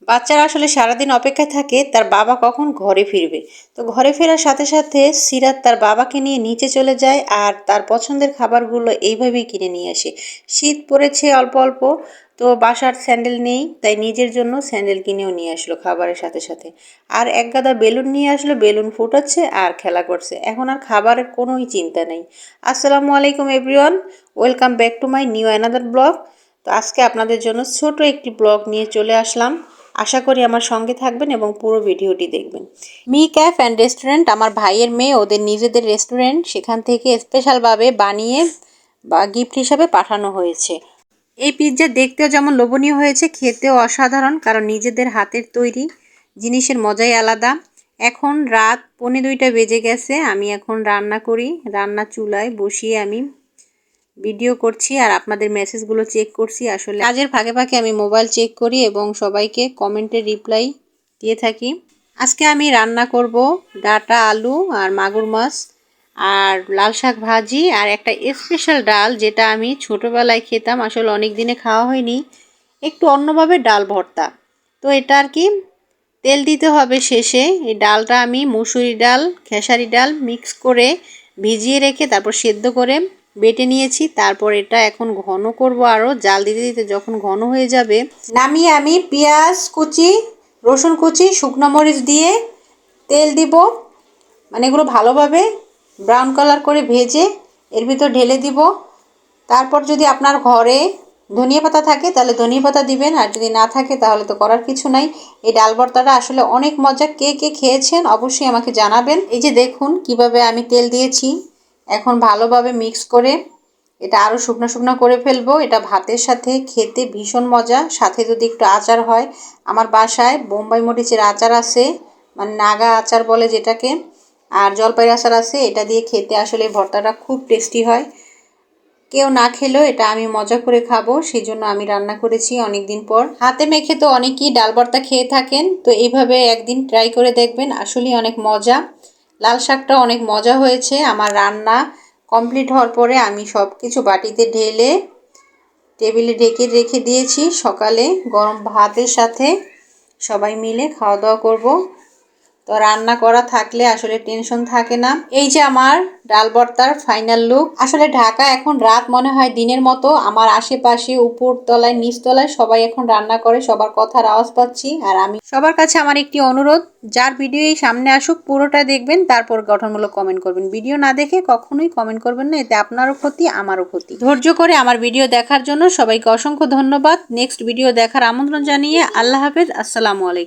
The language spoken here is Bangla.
বাচ্চারা আসলে সারাদিন অপেক্ষায় থাকে তার বাবা কখন ঘরে ফিরবে। তো ঘরে ফেরার সাথে সাথে সিরাত তার বাবাকে নিয়ে নিচে চলে যায় আর তার পছন্দের খাবারগুলো এইভাবেই কিনে নিয়ে আসে। শীত পড়েছে অল্প অল্প, তো বাসার স্যান্ডেল নেই, তাই নিজের জন্য স্যান্ডেল কিনেও নিয়ে আসলো খাবারের সাথে সাথে। আর এক গাদা বেলুন নিয়ে আসলো, বেলুন ফুটাচ্ছে আর খেলা করছে। এখন আর খাবারের কোনোই চিন্তা নেই। আসসালামু আলাইকুম everyone, welcome back to my new another blog. তো আজকে আপনাদের জন্য ছোট একটি ব্লগ নিয়ে চলে আসলাম। আশা করি আমার সঙ্গে থাকবেন এবং পুরো ভিডিওটি দেখবেন। মি ক্যাফ অ্যান্ড রেস্টুরেন্ট আমার ভাইয়ের মেয়ে, ওদের নিজেদের রেস্টুরেন্ট, সেখান থেকে স্পেশালভাবে বানিয়ে বা গিফট হিসাবে পাঠানো হয়েছে। এই পিৎজা দেখতেও যেমন লোভনীয় হয়েছে, খেতেও অসাধারণ, কারণ নিজেদের হাতের তৈরি জিনিসের মজাই আলাদা। এখন রাত 1:45 বেজে গেছে, আমি এখন রান্না করি। রান্না চুলায় বসিয়ে আমি ভিডিও করছি আর আপনাদের মেসেজগুলো চেক করছি। আসলে কাজের ফাঁকে ফাঁকে আমি মোবাইল চেক করি এবং সবাইকে কমেন্টের রিপ্লাই দিয়ে থাকি। আজকে আমি রান্না করব ডাটা আলু আর মাগুর মাছ আর লাল শাক ভাজি আর একটা স্পেশাল ডাল, যেটা আমি ছোটোবেলায় খেতাম, আসলে অনেক দিনে খাওয়া হয়নি, একটু অন্যভাবে ডাল ভর্তা। তো এটা আর কি তেল দিতে হবে শেষে। এই ডালটা আমি মুসুরি ডাল খেসারি ডাল মিক্স করে ভিজিয়ে রেখে তারপর সেদ্ধ করে বেটে নিয়েছি। তারপর এটা এখন ঘন করব, আরও জাল দিতে দিতে যখন ঘন হয়ে যাবে নামিয়ে আমি পেঁয়াজ কুচি, রসুন কুচি, শুকনো মরিচ দিয়ে তেল দিব, মানে এগুলো ভালোভাবে ব্রাউন কালার করে ভেজে এর ভিতর ঢেলে দিব। তারপর যদি আপনার ঘরে ধনিয়া পাতা থাকে তাহলে ধনিয়া পাতা দিবেন, আর যদি না থাকে তাহলে তো করার কিছু নাই। এই ডাল ভর্তাটা আসলে অনেক মজা। কে কে খেয়েছেন অবশ্যই আমাকে জানাবেন। এই যে দেখুন কিভাবে আমি তেল দিয়েছি, এখন ভালোভাবে মিক্স করে এটা আরও শুকনো শুকনো করে ফেলবো। এটা ভাতের সাথে খেতে ভীষণ মজা, সাথে যদি একটু আচার হয়। আমার বাসায় বোম্বাই মরিচের আচার আছে, মানে নাগা আচার বলে যেটাকে, আর জলপাই আচার আছে। এটা দিয়ে খেতে আসলে ভর্তাটা খুব টেস্টি হয়। কেউ না খেলেও এটা আমি মজা করে খাবো, সেই জন্য আমি রান্না করেছি অনেক দিন পর। হাতে মেখে তো অনেকেই ডাল ভর্তা খেয়ে থাকেন, তো এইভাবে একদিন ট্রাই করে দেখবেন, আসলেই অনেক মজা। লাল শাকটা অনেক মজা হয়েছে। আমার রান্না কমপ্লিট হওয়ার পরে আমি সব কিছু বাটিতে ঢেলে টেবিলে ঢেকে রেখে দিয়েছি। সকালে গরম ভাতের সাথে সবাই মিলে খাওয়া দাওয়া করব। তো রান্না করা থাকলে আসলে টেনশন থাকে না। এই যে আমার ডাল ভর্তার ফাইনাল লুক। আসলে ঢাকা এখন রাত মনে হয় দিনের মতো। আমার আশেপাশে উপরতলায় নিচতলায় সবাই এখন রান্না করে, সবার কথার আওয়াজ পাচ্ছি। আর আমি সবার কাছে আমার একটি অনুরোধ, যার ভিডিও এই সামনে আসুক পুরোটা দেখবেন, তারপর গঠনমূলক কমেন্ট করবেন। ভিডিও না দেখে কখনোই কমেন্ট করবেন না, এতে আপনারও ক্ষতি আমারও ক্ষতি। ধৈর্য করে আমার ভিডিও দেখার জন্য সবাইকে অসংখ্য ধন্যবাদ। নেক্সট ভিডিও দেখার আমন্ত্রণ জানিয়ে আল্লাহ হাফেজ, আসসালামু আলাইকুম।